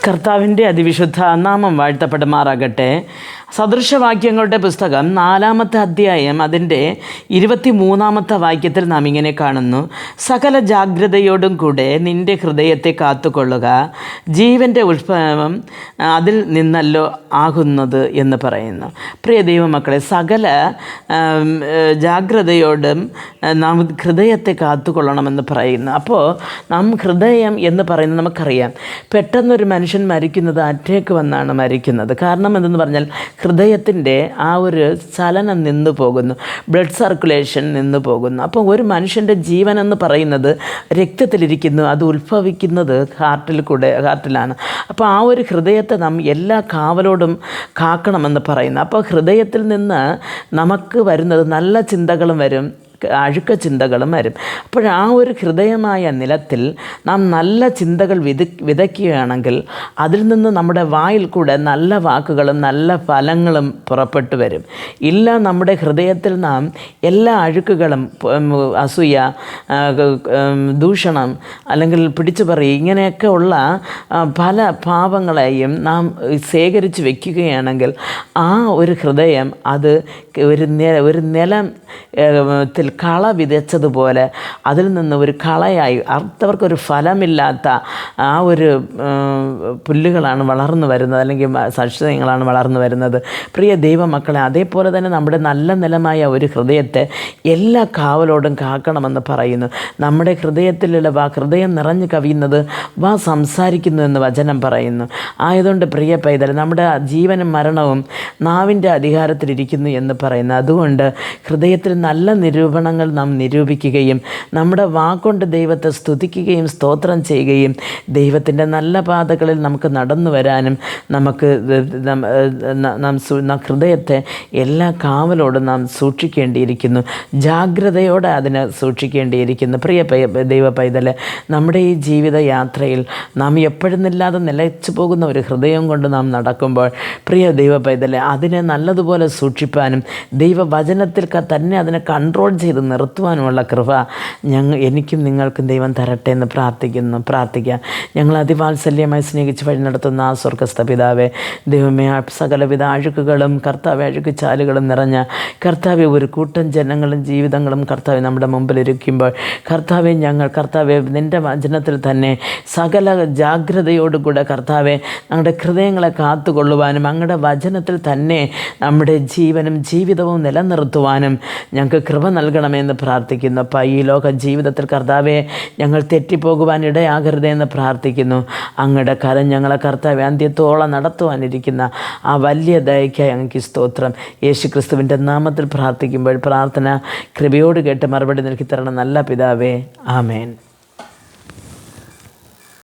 കർത്താവിൻ്റെ അതിവിശുദ്ധ നാമം വാഴ്ത്തപ്പെടുമാറാകട്ടെ. സദൃശവാക്യങ്ങളുടെ പുസ്തകം 4-ാമത്തെ അധ്യായം അതിൻ്റെ 23-ാമത്തെ വാക്യത്തിൽ നാം ഇങ്ങനെ കാണുന്നു: സകല ജാഗ്രതയോടും കൂടെ നിൻ്റെ ഹൃദയത്തെ കാത്തുകൊള്ളുക, ജീവൻ്റെ ഉത്ഭവം അതിൽ നിന്നല്ലോ ആകുന്നത് എന്ന് പറയുന്നു. പ്രിയ ദൈവമക്കളെ, സകല ജാഗ്രതയോടും നാം ഹൃദയത്തെ കാത്തുകൊള്ളണമെന്ന് പറയുന്നു. അപ്പോൾ നാം ഹൃദയം എന്ന് പറയുന്നത് നമുക്കറിയാം. പെട്ടെന്നൊരു മനുഷ്യൻ മരിക്കുന്നത് അറ്റാക്ക് വന്നാണ് മരിക്കുന്നത്. കാരണം എന്തെന്ന് പറഞ്ഞാൽ ഹൃദയത്തിൻ്റെ ആ ഒരു ചലനം നിന്നു പോകുന്നു, ബ്ലഡ് സർക്കുലേഷൻ നിന്നു പോകുന്നു. അപ്പോൾ ഒരു മനുഷ്യൻ്റെ ജീവൻ എന്ന് പറയുന്നത് രക്തത്തിലിരിക്കുന്നു, അത് ഉത്ഭവിക്കുന്നത് ഹാർട്ടിലാണ്. അപ്പോൾ ആ ഒരു ഹൃദയത്തെ നാം എല്ലാ കാവലോടും കാക്കണമെന്ന് പറയുന്നു. അപ്പോൾ ഹൃദയത്തിൽ നിന്ന് നമുക്ക് വരുന്നത് നല്ല ചിന്തകളും വരും, അഴുക്ക ചിന്തകളും വരും. അപ്പോൾ ആ ഒരു ഹൃദയമായ നിലത്തിൽ നാം നല്ല ചിന്തകൾ വിതയ്ക്കുകയാണെങ്കിൽ അതിൽ നിന്ന് നമ്മുടെ വായിൽ കൂടെ നല്ല വാക്കുകളും നല്ല ഫലങ്ങളും പുറപ്പെട്ടു വരും. ഇല്ല, നമ്മുടെ ഹൃദയത്തിൽ നാം എല്ലാ അഴുക്കുകളും, അസൂയ, ദൂഷണം, അല്ലെങ്കിൽ പിടിച്ചുപറി, ഇങ്ങനെയൊക്കെ ഉള്ള പല പാപങ്ങളെയും നാം ശേഖരിച്ച് വയ്ക്കുകയാണെങ്കിൽ ആ ഒരു ഹൃദയം അത് ഒരു നിലത്തിൽ കള വിതച്ചതുപോലെ അതിൽ നിന്ന് ഒരു കളയായി അർത്ഥവർക്കൊരു ഫലമില്ലാത്ത ആ ഒരു പുല്ലുകളാണ് വളർന്നു വരുന്നത്, അല്ലെങ്കിൽ സസ്യങ്ങളാണ് വളർന്നു വരുന്നത്. പ്രിയ ദൈവമക്കളെ, അതേപോലെ തന്നെ നമ്മുടെ നല്ല നിലമായ ഒരു ഹൃദയത്തെ എല്ലാ കാവലോടും കാക്കണമെന്ന് പറയുന്നു. നമ്മുടെ ഹൃദയത്തിലുള്ള ഹൃദയം നിറഞ്ഞു കവിയുന്നത് സംസാരിക്കുന്നു എന്ന് വചനം പറയുന്നു. ആയതുകൊണ്ട് പ്രിയ പൈതൽ, നമ്മുടെ ജീവനും മരണവും നാവിൻ്റെ അധികാരത്തിലിരിക്കുന്നു എന്ന് പറയുന്നു. അതുകൊണ്ട് ഹൃദയത്തിൽ നല്ല നിരൂപണങ്ങൾ നാം നിരൂപിക്കുകയും നമ്മുടെ വാക്കുകൊണ്ട് ദൈവത്തെ സ്തുതിക്കുകയും സ്തോത്രം ചെയ്യുകയും ദൈവത്തിൻ്റെ നല്ല പാതകളിൽ നമുക്ക് നടന്നു വരാനും നമുക്ക് ഹൃദയത്തെ എല്ലാ കാവലോടും നാം സൂക്ഷിക്കേണ്ടിയിരിക്കുന്നു, ജാഗ്രതയോടെ അതിനെ സൂക്ഷിക്കേണ്ടിയിരിക്കുന്നു. പ്രിയ ദൈവ പൈതലെ, നമ്മുടെ ഈ ജീവിത യാത്രയിൽ നാം എപ്പോഴുന്നില്ലാതെ നിലച്ചു പോകുന്ന ഒരു ഹൃദയം കൊണ്ട് നാം നടക്കുമ്പോൾ പ്രിയ ദൈവ പൈതലെ, അതിനെ നല്ലതുപോലെ സൂക്ഷിപ്പാനും ദൈവവചനത്തിൽ തന്നെ അതിനെ കൺട്രോൾ ചെയ്ത് നിർത്തുവാനുമുള്ള കൃപ എനിക്കും നിങ്ങൾക്കും ദൈവം തരട്ടെ എന്ന് പ്രാർത്ഥിക്കാം. ഞങ്ങൾ അതിവാത്സല്യമായി സ്നേഹിച്ച് വഴി നടത്തുന്ന ആ സ്വർഗ്ഗസ്ഥ പിതാവേ, ദൈവമേ, സകലവിധ അഴുക്കുകളും കർത്താവെ, അഴുക്കുചാലുകളും നിറഞ്ഞ കർത്താവെ, ഒരു കൂട്ടം ജനങ്ങളും ജീവിതങ്ങളും കർത്താവെ നമ്മുടെ മുമ്പിലിരിക്കുമ്പോൾ കർത്താവെ, കർത്താവെ നിൻ്റെ വചനത്തിൽ തന്നെ സകല ജാഗ്രതയോടുകൂടെ കർത്താവെ ഞങ്ങളുടെ ഹൃദയങ്ങളെ കാത്തുകൊള്ളുവാനും അങ്ങയുടെ വചനത്തിൽ തന്നെ നമ്മുടെ ജീവനും ജീവിതവും നിലനിർത്തുവാനും ഞങ്ങൾക്ക് കൃപ നൽകണമെന്ന് പ്രാർത്ഥിക്കുന്നു. അപ്പോൾ ഈ ലോക ജീവിതത്തിൽ കർത്താവെ ഞങ്ങൾ തെറ്റിപ്പോകുവാൻ ഇടയാകരുതെന്ന് പ്രാർത്ഥിക്കുന്നു. അങ്ങയുടെ കരം ഞങ്ങളെ കർത്താവെ അന്ത്യത്തോളം നടത്തുവാനിരിക്കുന്ന ആ വലിയ ദയയ്ക്കായി ഞങ്ങൾക്ക് സ്തോത്രം. യേശു ക്രിസ്തുവിൻ്റെ നാമത്തിൽ പ്രാർത്ഥിക്കുമ്പോൾ പ്രാർത്ഥന കൃപയോട് കേട്ട് മറുപടി നൽകി തരണം നല്ല പിതാവേ. ആമേൻ.